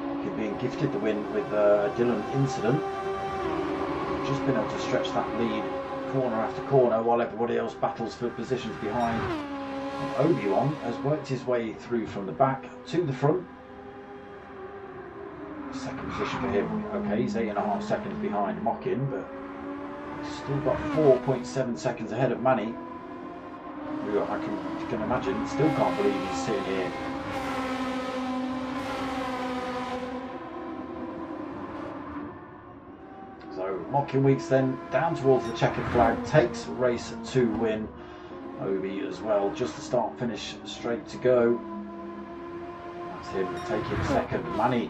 [SPEAKER 1] Mocking being gifted the win with a Dylan incident. Just been able to stretch that lead corner after corner while everybody else battles for positions behind. And Obi-Wan has worked his way through from the back to the front. Second position for him. Okay, he's 8.5 seconds behind Mockin, but he's still got 4.7 seconds ahead of Manny, who I can imagine still can't believe he's sitting here. So Mockin Weeks then down towards the checkered flag, takes race 2 win. Obi as well, just the start and finish straight to go. That's him taking 2nd. Manny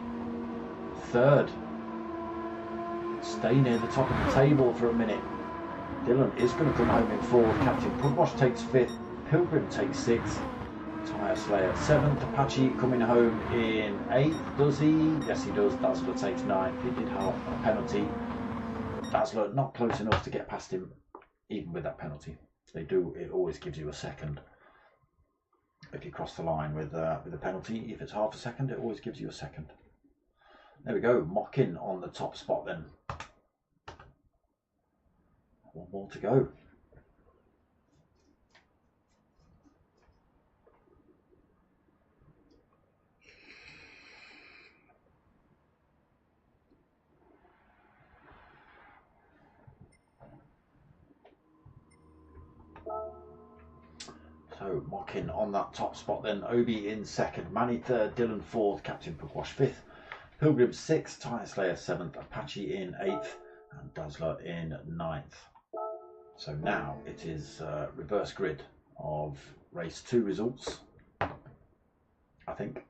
[SPEAKER 1] 3rd. Stay near the top of the table for a minute. Dylan is going to come home in 4th. Captain Pugwash takes 5th. Pilgrim takes 6th. Tyre Slayer 7th. Apache coming home in 8th. Does he? Yes, he does. Dazzler takes 9th. He did have a penalty. Dazzler not close enough to get past him, even with that penalty. They do. It always gives you a second if you cross the line with a penalty. If it's half a second, it always gives you a second. There we go. Mockin on the top spot then. One more to go. So Mockin on that top spot then. Obi in 2nd, Manny 3rd, Dylan 4th, Captain Pugwash 5th, Pilgrim 6th, Tyre Slayer 7th, Apache in 8th, and Dazzler in 9th. So now it is reverse grid of race 2 results, I think.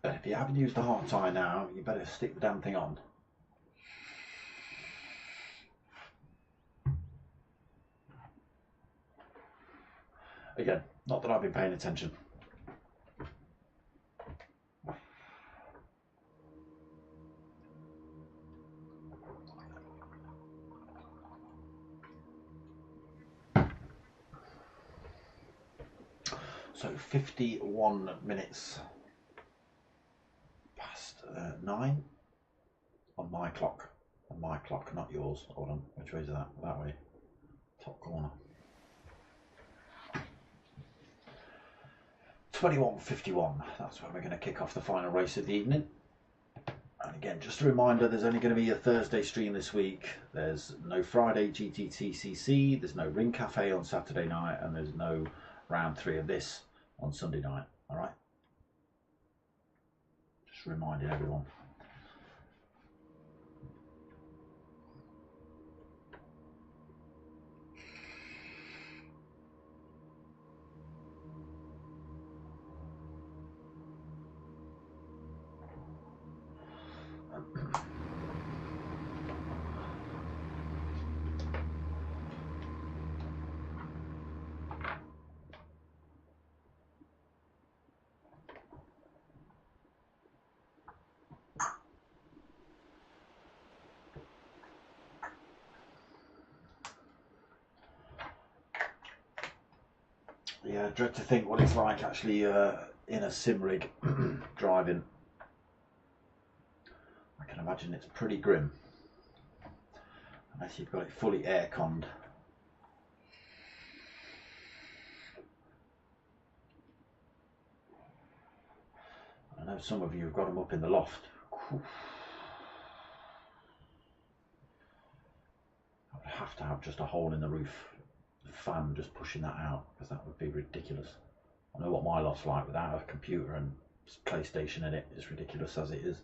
[SPEAKER 1] But if you haven't used the hard tie now, you better stick the damn thing on. Again, not that I've been paying attention. So 51 minutes past 9 on my clock. On my clock, not yours. Hold on, which way is that? That way. Top corner. 21:51, that's when we're going to kick off the final race of the evening. And again, just a reminder, there's only going to be a Thursday stream this week. There's no Friday GTTCC, there's no Ring Cafe on Saturday night, and there's no round 3 of this on Sunday night. All right? Just reminding everyone. Yeah, I dread to think what it's like actually in a sim rig driving. I can imagine it's pretty grim, unless you've got it fully air-conned. I know some of you have got them up in the loft. Whew. I would have to have just a hole in the roof, a fan just pushing that out, because that would be ridiculous. I know what my loft's like without a computer and PlayStation in it. It's ridiculous as it is.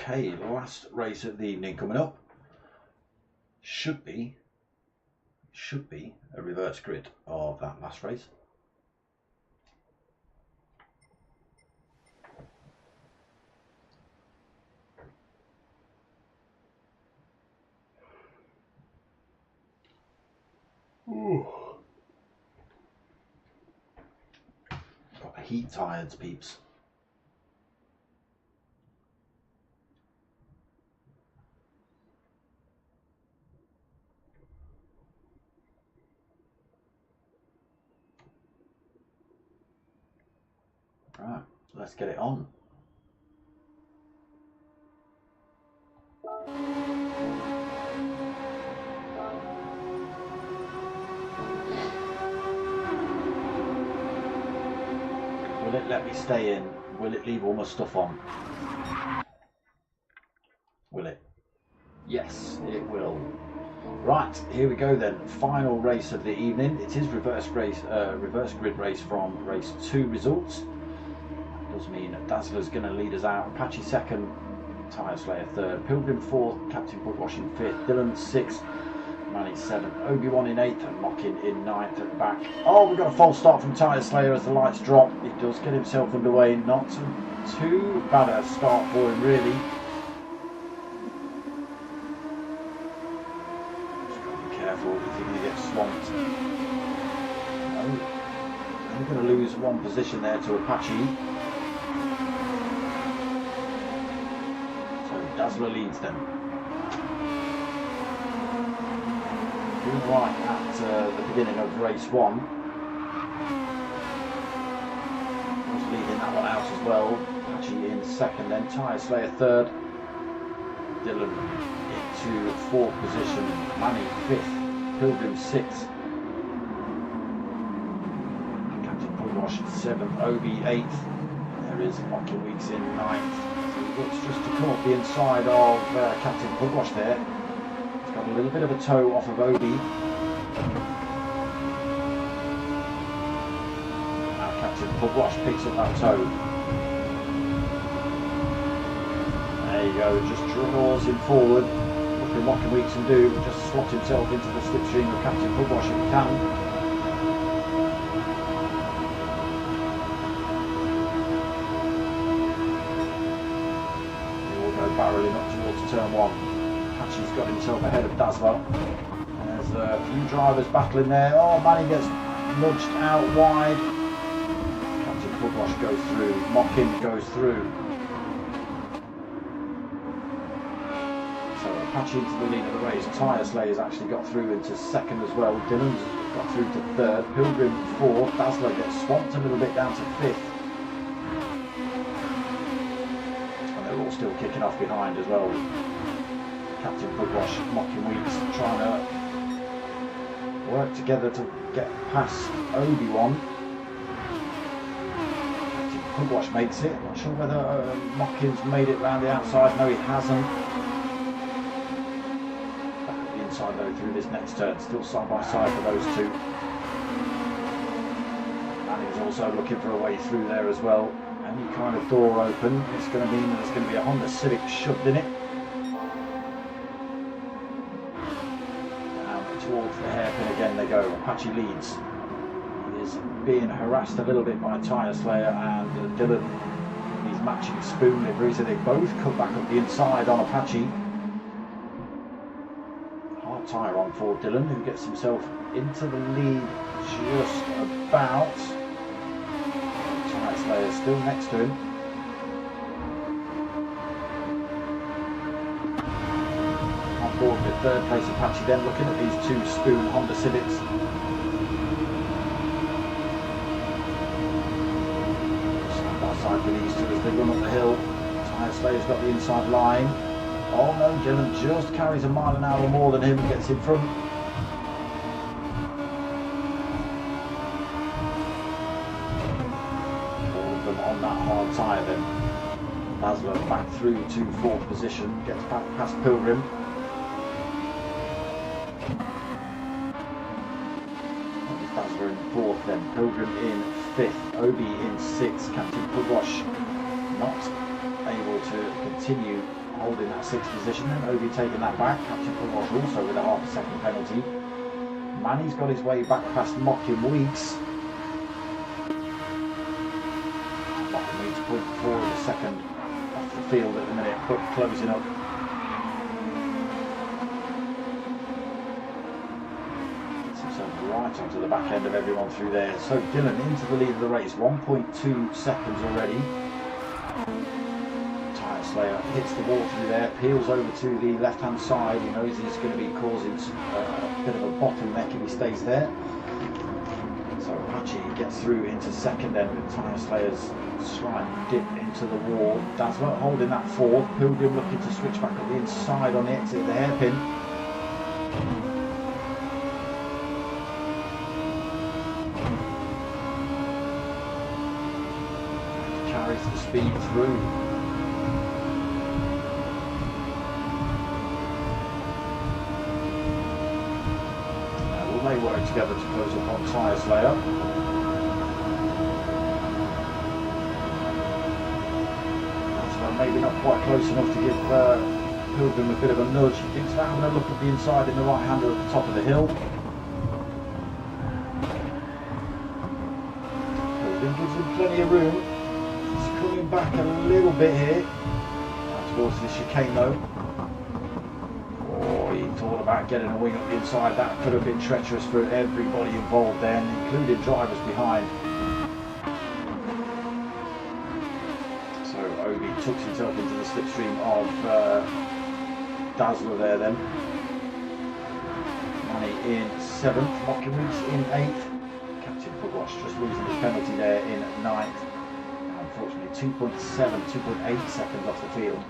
[SPEAKER 1] Okay, last race of the evening coming up. Should be a reverse grid of that last race. Ooh. Got heat tired, peeps. Right, let's get it on. Will it let me stay in? Will it leave all my stuff on? Will it? Yes, it will. Right, here we go then. Final race of the evening. It is reverse grid race from race 2 results. That does mean Dazzler's going to lead us out. Apache second, Tyre Slayer third, Pilgrim fourth, Captain Pugwash in fifth, Dylan sixth, Manny seventh, Obi-Wan in eighth, and Mockin in ninth at the back. Oh, we've got a false start from Tyre Slayer as the lights drop. He does get himself underway. Not too bad a start for him, really. Careful, is he going to get swamped? No. We're going to lose one position there to Apache. So Dazzler leads them. Doing right at the beginning of race 1. Was leading that one out as well. Apache in second, then Tyre Slayer third. Dylan into fourth position, Manny fifth, Pilgrim sixth, Captain Pugwash seventh, Obi eighth. There is Mockin Weeks in ninth. So he looks just to come up the inside of Captain Pugwash there. He's got a little bit of a toe off of Obi. Now Captain Pugwash picks up that toe. There you go, just draws him forward. Looking what can Weeks can do, just slot himself into the slipstream of Captain Pugwash if he can. He will go barreling up towards turn 1. Apache's got himself ahead of Dazzler. There's a few drivers battling there. Oh, Manny gets nudged out wide. Captain Pugwash goes through, Mockin goes through. Apache into the lead of the race. Tyre Slayer's actually got through into second as well. Dylan's got through to third. Pilgrim fourth. Dazzler gets swamped a little bit down to fifth. And they're all still kicking off behind as well. Captain Pugwash, Mockin Weeks trying to work together to get past Obi-Wan. Captain Pugwash makes it. Not sure whether Mockin's made it round the outside. No, he hasn't. Inside though through this next turn, still side by side for those two. Manny's also looking for a way through there as well. Any kind of door open, it's going to mean that there's going to be a Honda Civic shoved in it. Down towards the hairpin again they go. Apache leads. He is being harassed a little bit by Tyre Slayer and Dylan. He's matching spoon livery, so they both cut back up the inside on Apache. Tyre on for Dylan, who gets himself into the lead just about. Tyre Slayer still next to him. On board with third place Apache then, looking at these two spoon Honda Civics. Side by side with these two as they run up the hill. Tyre Slayer's got the inside line. Oh no, Dylan just carries a mile an hour more than him and gets in front. All of them on that hard tyre then. Dazzler back through to fourth position, gets back past Pilgrim. Dazzler in fourth then, Pilgrim in fifth, Obi in sixth, Captain Pugwash not able to continue holding that 6th position, and Obi taking that back. Captain Pugwash also with a half a second penalty. Manny's got his way back past Mockin Weeks. Mockin Weeks 0.4 of a second off the field at the minute, but closing up. Right onto the back end of everyone through there. So Dylan into the lead of the race, 1.2 seconds already. Tyre Slayer hits the wall through there, peels over to the left hand side. He knows he's going to be causing a bit of a bottleneck if he stays there. So Apache gets through into second then with Tyre Slayer's slight dip into the wall. Dazzler holding that 4th. Pilgrim looking to switch back up the inside on it to the hairpin. Carries the speed through. Now will they work together to close up on Tyre Slayer? That's maybe not quite close enough to give Pilgrim a bit of a nudge. He thinks about having a look at the inside in the right hander at the top of the hill. Pilgrim gives him plenty of room. Coming back a little bit here towards the chicane though. Oh, he thought about getting a wing up the inside. That could have been treacherous for everybody involved then, including drivers behind. So Obi tucks himself into the slipstream of Dazzler there then. Manny in 7th, Mockingbirds in 8th. Captain Pugwash just losing his penalty there in 9th. Unfortunately 2.8 seconds off the field.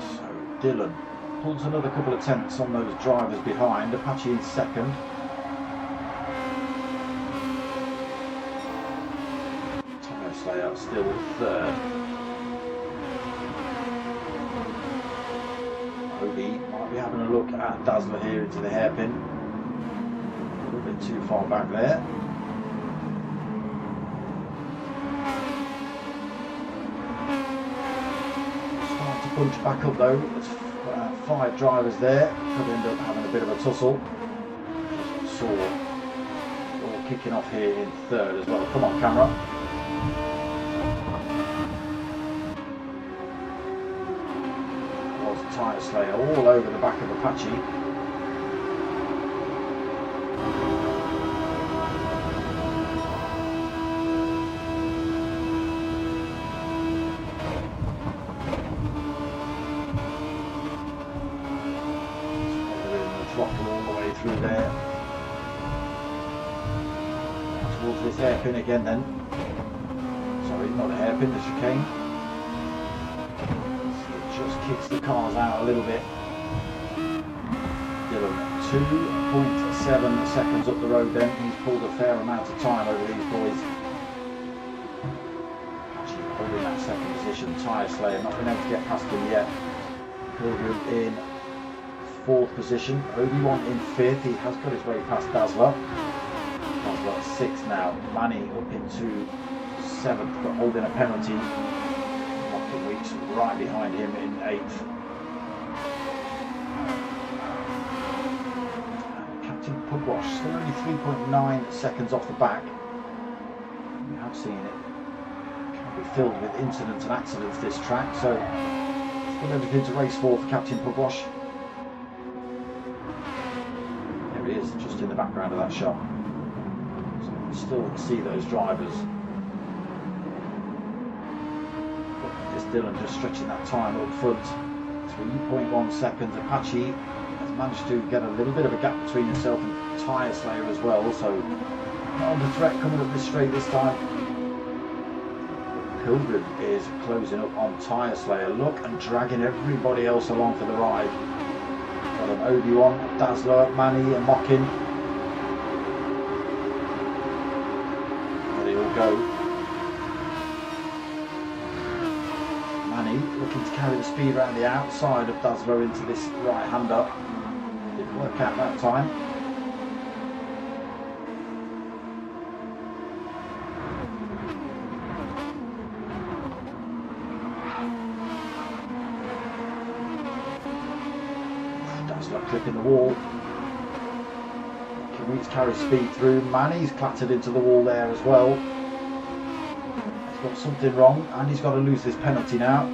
[SPEAKER 1] So Dylan pulls another couple of tenths on those drivers behind. Apache in 2nd. Tyre Slayer still 3rd. Obi might be having a look at Dazzler here into the hairpin. A bit too far back there. Start to punch back up though. There's 5 drivers there. Could end up having a bit of a tussle. Just saw all kicking off here in 3rd as well. Come on, camera. Was Tyre Slayer all over the back of Apache. Throttle all the way through there. Towards this hairpin again then. Sorry, not a hairpin, the chicane. So it just kicks the cars out a little bit. Dylan, 2.7 seconds up the road then. He's pulled a fair amount of time over these boys. Actually holding that 2nd position. Tyre Slayer not been able to get past him yet. Pilgrim in 4th position, Obi-Wan in 5th. He has got his way past Dazzler. Dazzler 6th now. Manny up into 7th, but holding a penalty. Mockin Weeks right behind him in 8th. And Captain Pugwash still only 3.9 seconds off the back. We have seen it can be filled with incidents and accidents this track, so still everything to race for Captain Pugwash. Is just in the background of that shot, so you can still see those drivers. But it's Dylan just stretching that time up front. 3.1 seconds. Apache has managed to get a little bit of a gap between himself and Tyre Slayer as well, so not under threat coming up this straight this time. Pilgrim is closing up on Tyre Slayer. Look, and dragging everybody else along for the ride. Obi-Wan, Dazzler, Manny and Mockin. There they all go. Manny looking to carry the speed around the outside of Dazzler into this right-hander. Didn't work out that time. Dazzler clipping the wall. Weeks carry speed through. Manny's clattered into the wall there as well. He's got something wrong and he's got to lose this penalty now.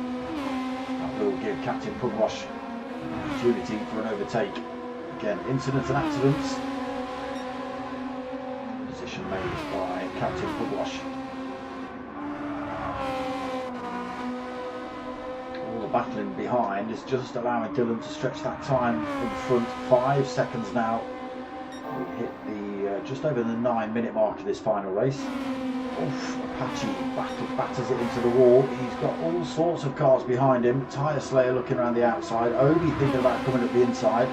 [SPEAKER 1] That will give Captain Pugwash an opportunity for an overtake. Again, incidents and accidents. Position made by Captain Pugwash. All the battling behind is just allowing Dylan to stretch that time in front. 5 seconds now. We hit the just over the 9-minute mark of this final race. Oof, Apache batters it into the wall. He's got all sorts of cars behind him. Tyre Slayer looking around the outside. Obi thinking about coming up the inside.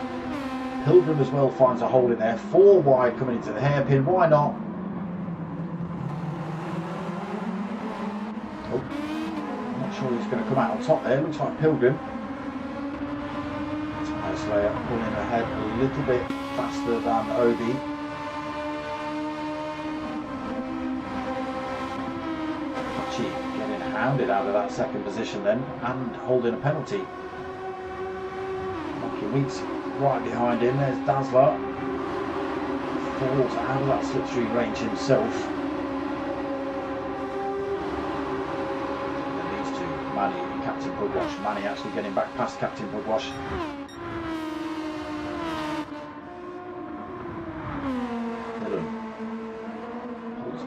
[SPEAKER 1] Pilgrim as well finds a hole in there. 4 wide coming into the hairpin. Why not? Oh, I'm not sure who's going to come out on top there. Looks like Pilgrim. Tyre Slayer pulling ahead a little bit faster than Obi. Apache getting hounded out of that second position then and holding a penalty. Mocking Weeks right behind him. There's Dazzler. Falls out of that slipstream range himself. And these two, Manny and Captain Pugwash. Manny actually getting back past Captain Pugwash.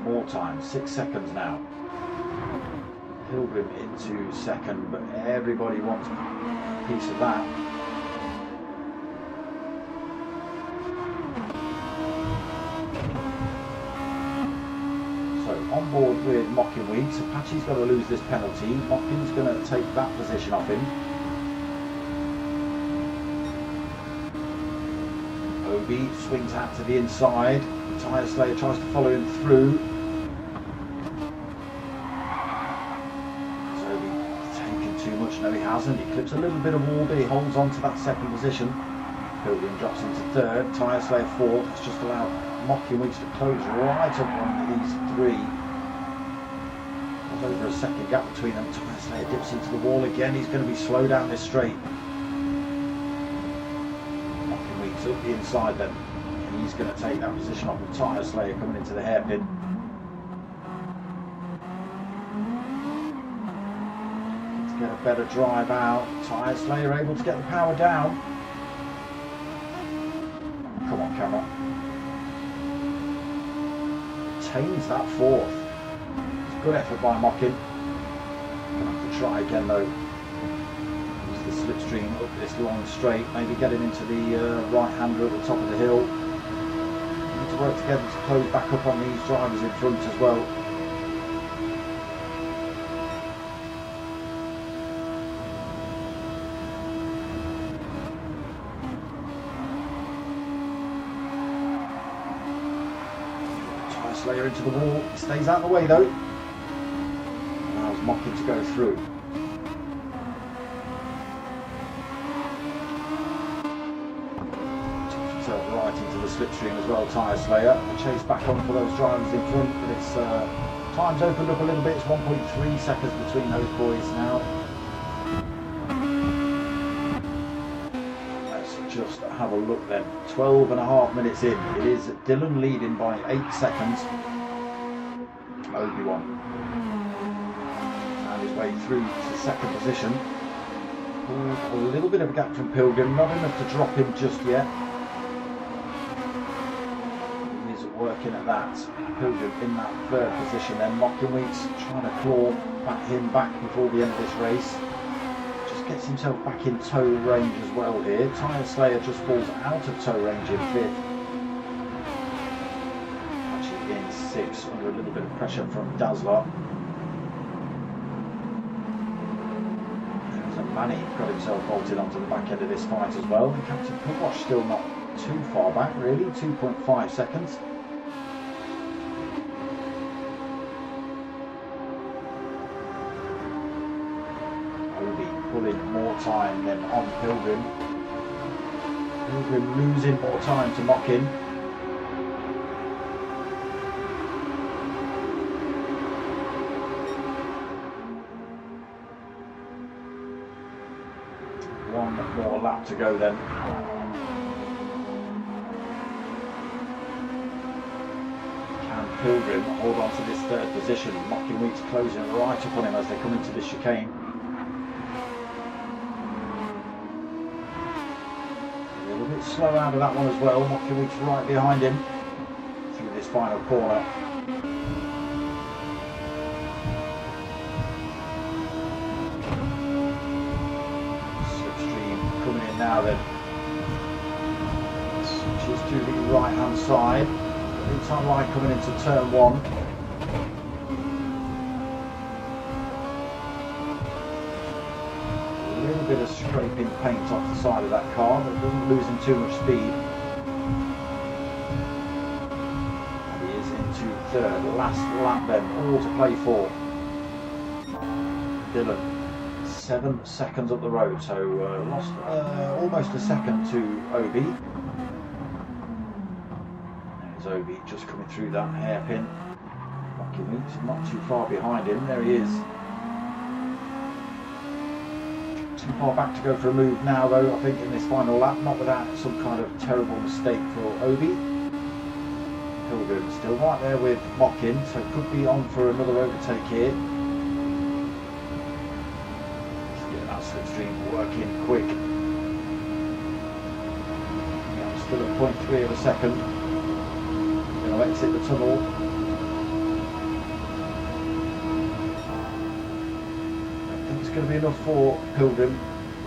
[SPEAKER 1] More time, 6 seconds now. Pilgrim into second, but everybody wants a piece of that. So on board with Mocking Weeks. Apache's got to lose this penalty. Mocking's going to take that position off him. Obi swings out to the inside. Tyre Slayer tries to follow him through. No, he hasn't. He clips a little bit of wall, but he holds on to that second position. Pilgrim drops into third. Tyre Slayer fourth. That's just allowed Mocking Weeks to close right up on these three. There's over a second gap between them. Tyre Slayer dips into the wall again. He's going to be slow down this straight. Mocking Weeks up the inside then. And he's going to take that position off of Tyre Slayer coming into the hairpin. Get a better drive out. Tyre Slayer able to get the power down. Come on, camera. Retains that fourth. It's a good effort by Mocking. Gonna have to try again though. Use the slipstream up this long straight. Maybe get him into the right-hander at the top of the hill. Need to work together to close back up on these drivers in front as well. Slayer into the wall. He stays out of the way though. Allows Mocking to go through. Takes himself right into the slipstream as well, Tyre Slayer. The chase back on for those drivers in front, but it's time's opened up a little bit. It's 1.3 seconds between those boys now. Just have a look then. 12.5 minutes in. It is Dylan leading by 8 seconds. Obi-Wan found his way through to second position. A little bit of a gap from Pilgrim, not enough to drop him just yet. He is working at that. Pilgrim in that third position then. Mocking Weeks trying to claw him back before the end of this race. Gets himself back in tow range as well here. Tyre Slayer just falls out of tow range in fifth. Actually in sixth under a little bit of pressure from Dazzler. There's a Manny got himself bolted onto the back end of this fight as well. And Captain Pugwash still not too far back really, 2.5 seconds. Pulling more time than on Pilgrim. Pilgrim losing more time to Mocking. One more lap to go then. Pilgrim hold on to this third position. Mocking Wheat's closing right up on him as they come into this chicane. A little bit slow out of that one as well. Mocking Wheat's right behind him through this final corner. Slipstream coming in now then. Switches to the right hand side. Time line coming into turn one. A little bit of scraping paint off the side of that car, but doesn't lose him too much speed. And he is into third. Last lap then, all to play for. Dylan, 7 seconds up the road, so lost almost a second to Obi. Obi just coming through that hairpin. Mocking Wheat's not too far behind him. There he is. Too far back to go for a move now though, I think, in this final lap. Not without some kind of terrible mistake for Obi. Pilgrim still right there with Mocking, so could be on for another overtake here. Let's get that slipstream working quick. Yeah, still at 0.3 of a second. Exit the tunnel. I think it's going to be enough for Pilgrim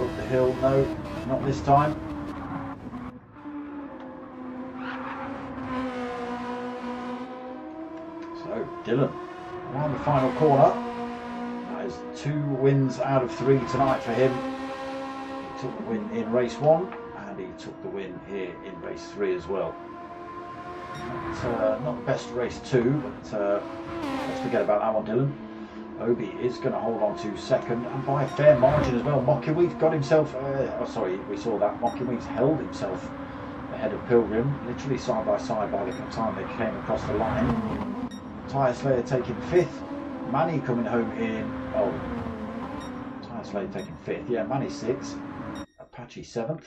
[SPEAKER 1] up the hill. No, not this time. So Dylan around the final corner. That is 2 wins out of 3 tonight for him. He took the win in race 1 and he took the win here in race 3 as well. Not the best race 2, but let's forget about that one, Dylan. Obi is going to hold on to second, and by a fair margin as well. Mocking Wheat got himself, we saw that. Mocking Wheat held himself ahead of Pilgrim, literally side by side by the time they came across the line. Tyre Slayer taking 5th, Manny coming home in, Tyre Slayer taking 5th, yeah, Manny 6th, Apache 7th.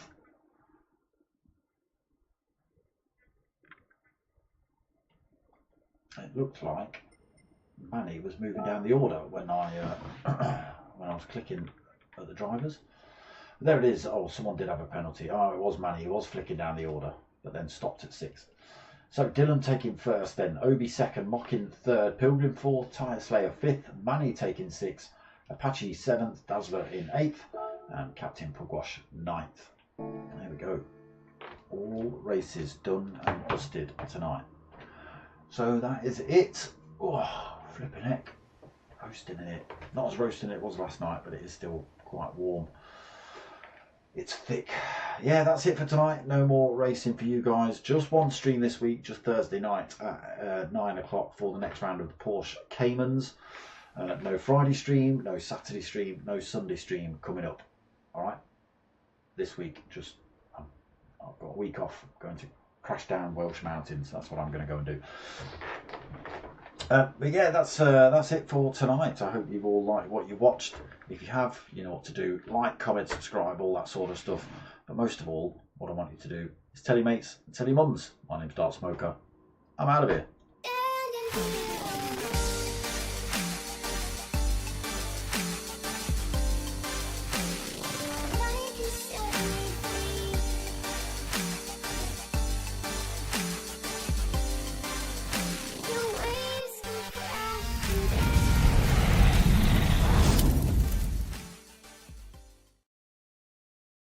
[SPEAKER 1] It looked like Manny was moving down the order when I was clicking at the drivers. There it is. Oh, someone did have a penalty. Oh, it was Manny. He was flicking down the order, but then stopped at 6th. So Dylan taking 1st, then Obi 2nd, Mocking 3rd, Pilgrim 4th, Tyre Slayer 5th, Manny taking 6th, Apache 7th, Dazzler in 8th, and Captain Pugwash 9th. There we go. All races done and dusted tonight. So that is it. Oh, flipping heck. Roasting in it. Not as roasting it was last night, but it is still quite warm. It's thick. Yeah, that's it for tonight. No more racing for you guys. Just one stream this week, just Thursday night at 9 o'clock for the next round of the Porsche Caymans. No Friday stream, no Saturday stream, no Sunday stream coming up. All right. This week, just I've got a week off. I'm going to crash down Welsh mountains. That's what I'm going to go and do. But yeah, that's it for tonight. I hope you've all liked what you watched. If you have, you know what to do. Like, comment, subscribe, all that sort of stuff. But most of all, what I want you to do is tell your mates and tell your mums. My name's Dark Smoker. I'm out of here.